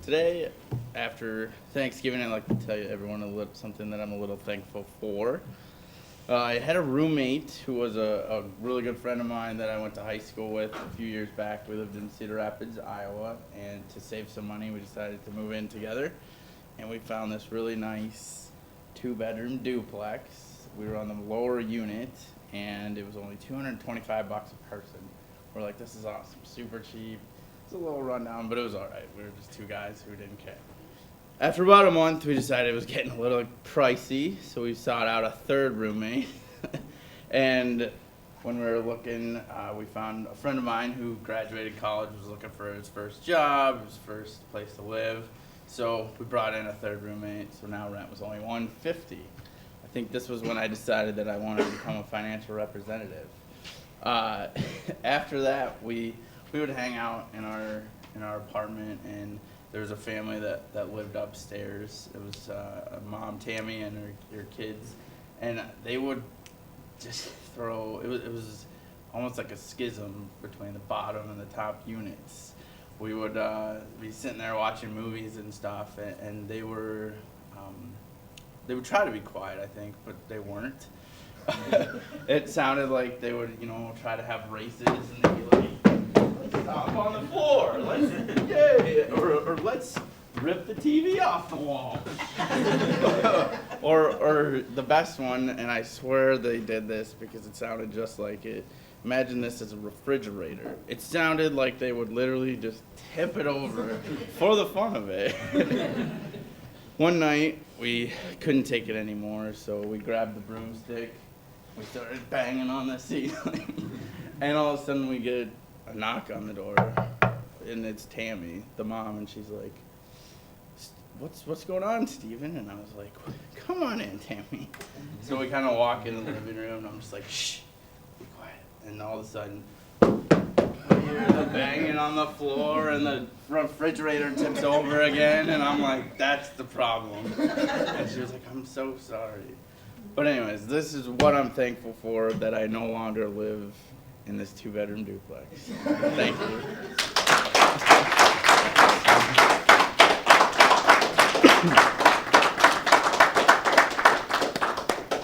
Today, after Thanksgiving, I'd like to tell you everyone something that I'm a little thankful for. I had a roommate who was a really good friend of mine that I went to high school with a few years back. We lived in Cedar Rapids, Iowa, and to save some money, we decided to move in together. And we found this really nice 2-bedroom duplex. We were on the lower unit, and it was only $225 a person. We're like, this is awesome, super cheap. It's a little rundown, but it was all right. We were just two guys who didn't care. After about a month, we decided it was getting a little pricey, so we sought out a third roommate. And when we were looking, we found a friend of mine who graduated college, was looking for his first job, his first place to live. So we brought in a third roommate, so now rent was only $150. I think this was when I decided that I wanted to become a financial representative. After that, we would hang out in our apartment, and there was a family that lived upstairs. It was Mom Tammy and her kids, and they would just throw. It was almost like a schism between the bottom and the top units. We would be sitting there watching movies and stuff, and they would try to be quiet, I think, but they weren't. It sounded like they would, try to have races, and they'd be like, "Stop on the floor, or let's rip the TV off the wall." or the best one, and I swear they did this because it sounded just like it. Imagine this as a refrigerator. It sounded like they would literally just tip it over for the fun of it. One night, we couldn't take it anymore, so we grabbed the broomstick. We started banging on the ceiling. And all of a sudden, we get a knock on the door. And it's Tammy, the mom, and she's like, What's going on, Steven? And I was like, come on in, Tammy. So we kind of walk into the living room, and I'm just like, shh, be quiet. And all of a sudden, I hear the banging on the floor, and the refrigerator tips over again, and I'm like, that's the problem. And she was like, I'm so sorry. But anyways, this is what I'm thankful for, that I no longer live in this 2-bedroom duplex. Thank you.